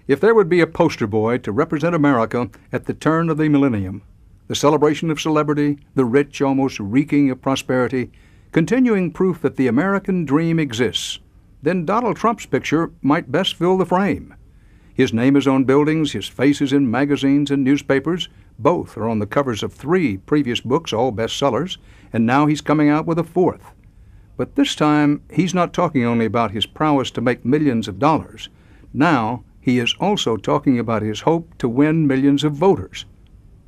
If there would be a poster boy to represent America at the turn of the millennium, the celebration of celebrity, the rich almost reeking of prosperity, continuing proof that the American dream exists, then Donald Trump's picture might best fill the frame. His name is on buildings, his face is in magazines and newspapers. Both are on the covers of 3 previous books, all bestsellers, and now he's coming out with a 4th. But this time, he's not talking only about his prowess to make millions of dollars. Now, he is also talking about his hope to win millions of voters.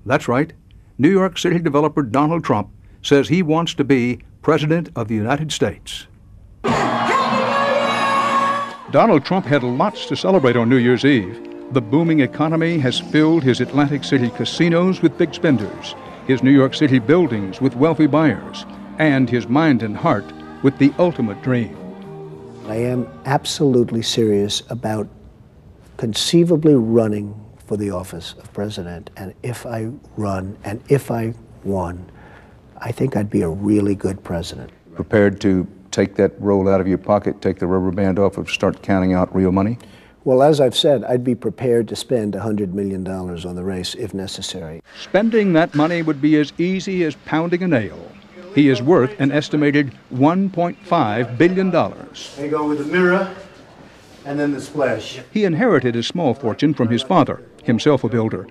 That's right. New York City developer Donald Trump says he wants to be President of the United States. Donald Trump had lots to celebrate on New Year's Eve. The booming economy has filled his Atlantic City casinos with big spenders, his New York City buildings with wealthy buyers, and his mind and heart with the ultimate dream. I am absolutely serious about conceivably running for the office of president, and if I run and if I won, I think I'd be a really good president. Prepared to take that roll out of your pocket, take the rubber band off, and start counting out real money? Well, as I've said, I'd be prepared to spend $100 million on the race if necessary. Spending that money would be as easy as pounding a nail. He is worth an estimated $1.5 billion. They go with the mirror and then the splash. He inherited a small fortune from his father, himself a builder.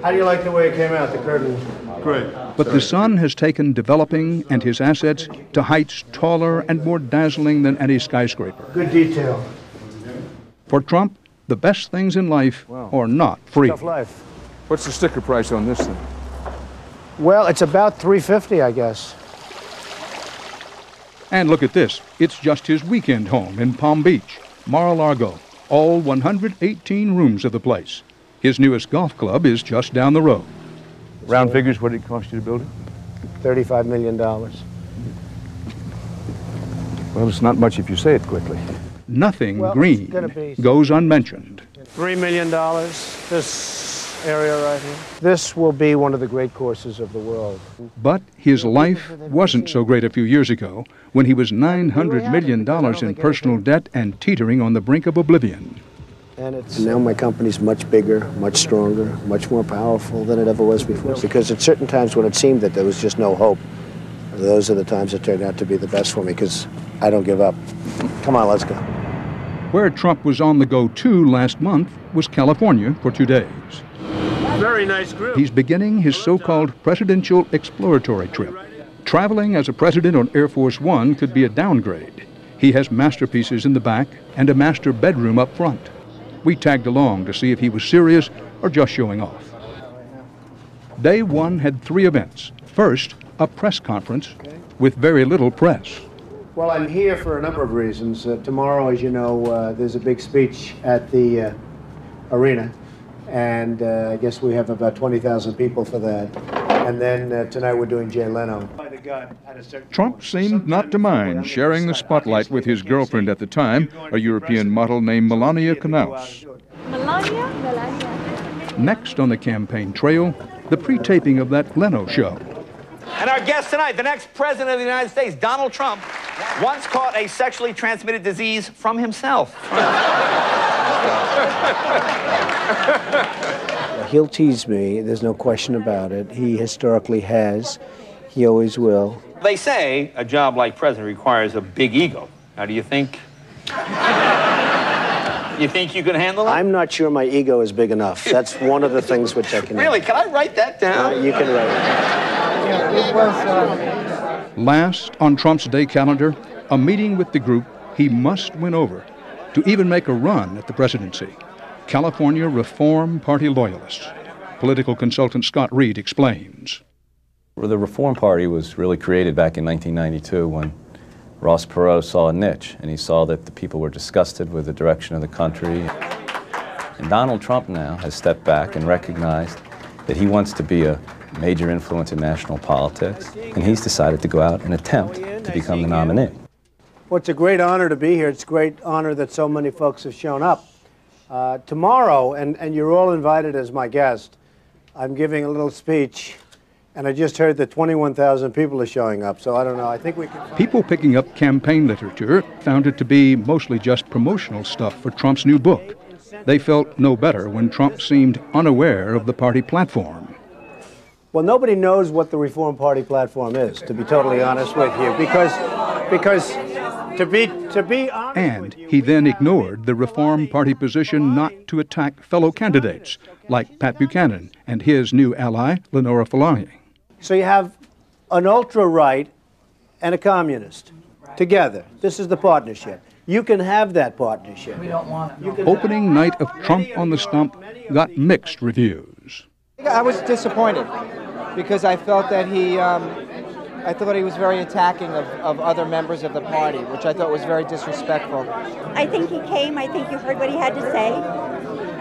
How do you like the way it came out, the curtain? Great. But the son has taken developing and his assets to heights taller and more dazzling than any skyscraper. Good detail. For Trump, the best things in life are not free. Tough life. What's the sticker price on this thing? Well, it's about $350, I guess. And look at this. It's just his weekend home in Palm Beach, Mar-a-Lago, all 118 rooms of the place. His newest golf club is just down the road. Round figures, what did it cost you to build it? $35 million. Well, it's not much if you say it quickly. Nothing green goes unmentioned. $3 million, this area right here. This will be one of the great courses of the world. But his life wasn't so great a few years ago when he was $900 million in personal debt and teetering on the brink of oblivion. And now my company's much bigger, much stronger, much more powerful than it ever was before. Because at certain times when it seemed that there was just no hope, those are the times that turned out to be the best for me, because I don't give up. Come on, let's go. Where Trump was on the go to last month was California for 2 days. Very nice group. He's beginning his so-called presidential exploratory trip. Traveling as a president on Air Force One could be a downgrade. He has masterpieces in the back and a master bedroom up front. We tagged along to see if he was serious or just showing off. Day 1 had 3 events. First, a press conference with very little press. Well, I'm here for a number of reasons. Tomorrow, as you know, there's a big speech at the arena, and I guess we have about 20,000 people for that. And then tonight we're doing Jay Leno. Trump seemed not to mind sharing the spotlight with his girlfriend at the time, a European model named Melania Knauss. Next on the campaign trail, the pre-taping of that Leno show. And our guest tonight, the next president of the United States, Donald Trump, once caught a sexually transmitted disease from himself. He'll tease me, there's no question about it. He historically has. He always will. They say a job like president requires a big ego. Now, do you think... You think you can handle it? I'm not sure my ego is big enough. That's one of the things which I can... Really? Can I write that down? You can write it. Last on Trump's day calendar, a meeting with the group he must win over to even make a run at the presidency. California Reform Party loyalists. Political consultant Scott Reed explains. Well, the Reform Party was really created back in 1992 when Ross Perot saw a niche, and he saw that the people were disgusted with the direction of the country. And Donald Trump now has stepped back and recognized that he wants to be a major influence in national politics, and he's decided to go out and attempt to become the nominee. Well, it's a great honor to be here. It's a great honor that so many folks have shown up. Tomorrow, and you're all invited as my guest, I'm giving a little speech, and I just heard that 21,000 people are showing up, so I don't know, I think we can... People picking up campaign literature found it to be mostly just promotional stuff for Trump's new book. They felt no better when Trump seemed unaware of the party platform. Well, nobody knows what the Reform Party platform is, to be totally honest with you, because to be honest And with you, he then ignored the Reform Party position not to attack fellow candidates like Pat Buchanan and his new ally, Lenora Falani. So you have an ultra-right and a communist together. This is the partnership. You can have that partnership. We don't want it. Opening night of Trump on the Stump got mixed reviews. I was disappointed because I felt that I thought he was very attacking of other members of the party, which I thought was very disrespectful. I think he came, I think you heard what he had to say,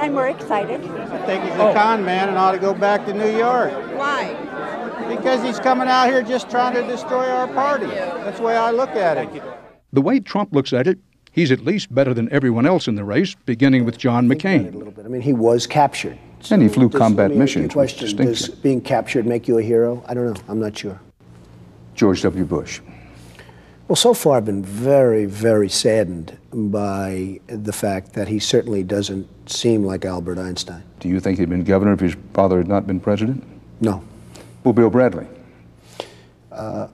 and we're excited. I think he's a con man and ought to go back to New York. Why? Because he's coming out here just trying to destroy our party. That's the way I look at it. The way Trump looks at it, he's at least better than everyone else in the race, beginning with John McCain. A little bit. I mean, he was captured. And he flew Let combat me ask you a missions with question. Does distinction. being captured make you a hero? I don't know. I'm not sure. George W. Bush. Well, so far I've been very, very saddened by the fact that he certainly doesn't seem like Albert Einstein. Do you think he'd been governor if his father had not been president? No. Well, Bill Bradley. A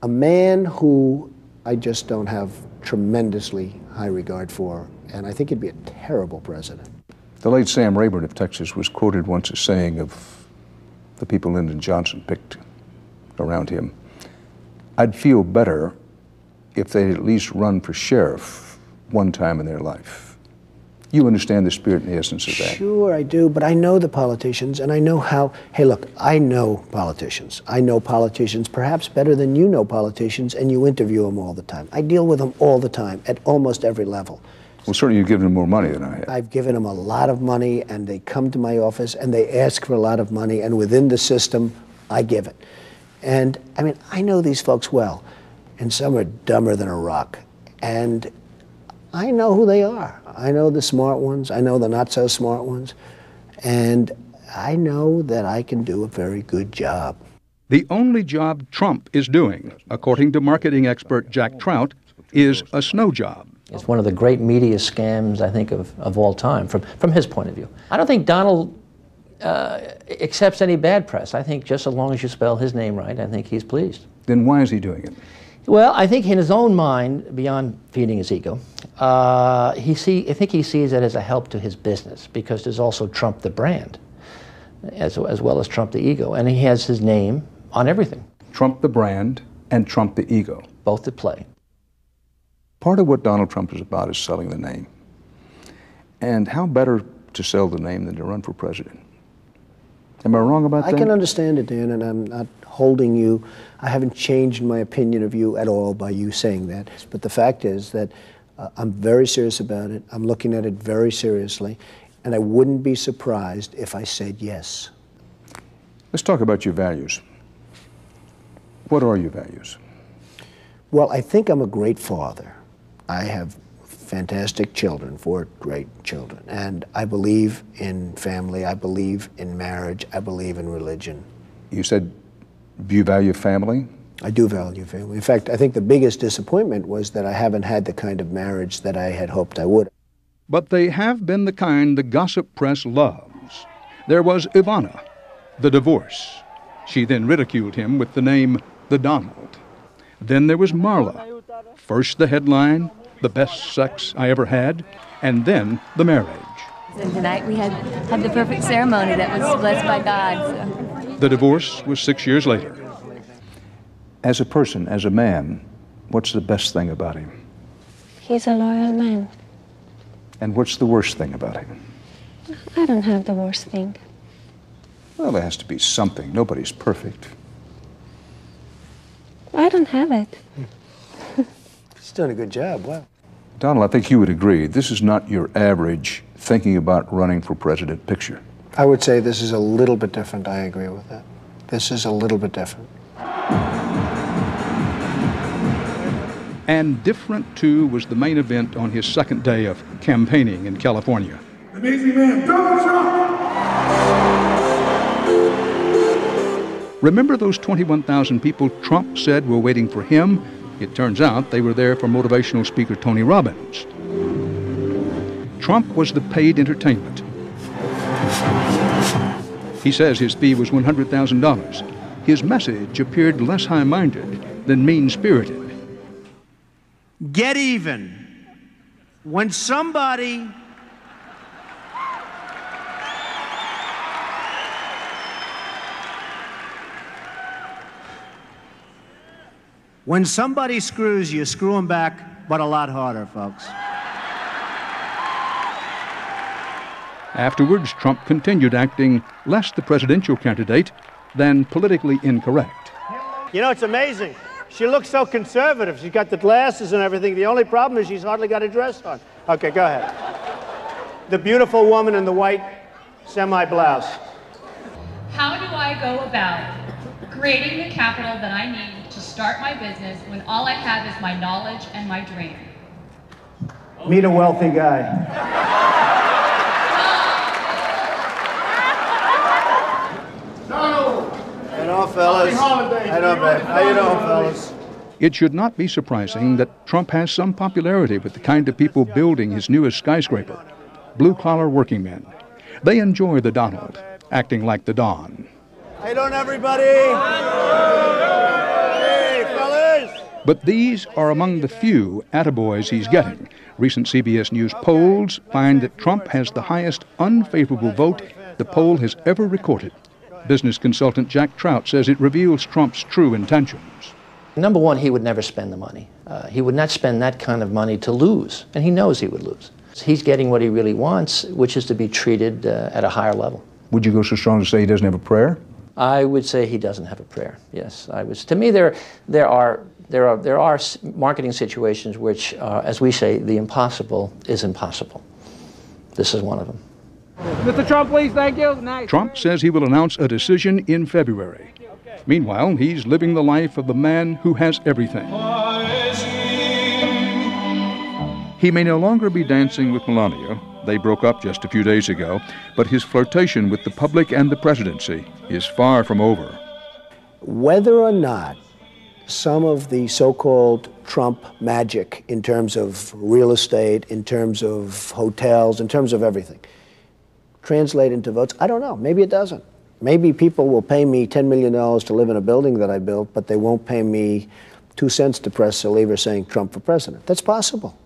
man who I just don't have tremendously high regard for, and I think he'd be a terrible president. The late Sam Rayburn of Texas was quoted once as saying of the people Lyndon Johnson picked around him, "I'd feel better if they'd at least run for sheriff one time in their life." You understand the spirit and the essence of that. Sure, I do, but I know the politicians, and I know how, hey, look, I know politicians. I know politicians perhaps better than you know politicians, and you interview them all the time. I deal with them all the time, at almost every level. Well, certainly you've given them more money than I have. I've given them a lot of money, and they come to my office, and they ask for a lot of money, and within the system, I give it. And, I mean, I know these folks well, and some are dumber than a rock. And I know who they are. I know the smart ones. I know the not-so-smart ones. And I know that I can do a very good job. The only job Trump is doing, according to marketing expert Jack Trout, is a snow job. It's one of the great media scams, I think, of all time, from his point of view. I don't think Donald accepts any bad press. I think just as long as you spell his name right, I think he's pleased. Then why is he doing it? Well, I think in his own mind, beyond feeding his ego, I think he sees it as a help to his business, because there's also Trump the brand, as well as Trump the ego, and he has his name on everything. Trump the brand and Trump the ego. Both at play. Part of what Donald Trump is about is selling the name. And how better to sell the name than to run for president? Am I wrong about that? I can understand it, Dan, and I'm not holding you. I haven't changed my opinion of you at all by you saying that. But the fact is that I'm very serious about it. I'm looking at it very seriously, and I wouldn't be surprised if I said yes. Let's talk about your values. What are your values? Well, I think I'm a great father. I have fantastic children, 4 great children, and I believe in family, I believe in marriage, I believe in religion. You said you value family? I do value family. In fact, I think the biggest disappointment was that I haven't had the kind of marriage that I had hoped I would. But they have been the kind the gossip press loves. There was Ivana, the divorce. She then ridiculed him with the name The Donald. Then there was Marla. First the headline, the best sex I ever had, and then the marriage. And tonight we had the perfect ceremony that was blessed by God. So. The divorce was 6 years later. As a person, as a man, what's the best thing about him? He's a loyal man. And what's the worst thing about him? I don't have the worst thing. Well, there has to be something. Nobody's perfect. I don't have it. He's done a good job. Wow. Donald, I think you would agree, this is not your average thinking about running for president picture. I would say this is a little bit different. I agree with that. This is a little bit different. And different, too, was the main event on his second day of campaigning in California. Amazing man, Donald Trump! Remember those 21,000 people Trump said were waiting for him? It turns out they were there for motivational speaker Tony Robbins. Trump was the paid entertainment. He says his fee was $100,000. His message appeared less high-minded than mean-spirited. Get even. When somebody screws you, screw them back, but a lot harder, folks. Afterwards, Trump continued acting less the presidential candidate than politically incorrect. You know, it's amazing. She looks so conservative. She's got the glasses and everything. The only problem is she's hardly got a dress on. Okay, go ahead. The beautiful woman in the white semi-blouse. How do I go about creating the capital that I need to start my business when all I have is my knowledge and my dream? Meet a wealthy guy. How you doing, fellas? How you doing, fellas? It should not be surprising that Trump has some popularity with the kind of people building his newest skyscraper, blue-collar working men. They enjoy the Donald, acting like the Don. How you doing, everybody? Hey, fellas! But these are among the few attaboys he's getting. Recent CBS News polls find that Trump has the highest unfavorable vote the poll has ever recorded. Business consultant Jack Trout says it reveals Trump's true intentions. Number one, he would never spend the money. He would not spend that kind of money to lose, and he knows he would lose. He's getting what he really wants, which is to be treated at a higher level. Would you go so strong as to say he doesn't have a prayer? I would say he doesn't have a prayer. Yes, I was. To me, there are marketing situations which, as we say, the impossible is impossible. This is one of them. Mr. Trump, please, thank you. Nice. Trump says he will announce a decision in February. Meanwhile, he's living the life of the man who has everything. He may no longer be dancing with Melania. They broke up just a few days ago, but his flirtation with the public and the presidency is far from over. Whether or not some of the so-called Trump magic in terms of real estate, in terms of hotels, in terms of everything, translate into votes, I don't know. Maybe it doesn't. Maybe people will pay me $10 million to live in a building that I built, but they won't pay me 2 cents to press a lever saying Trump for president. That's possible.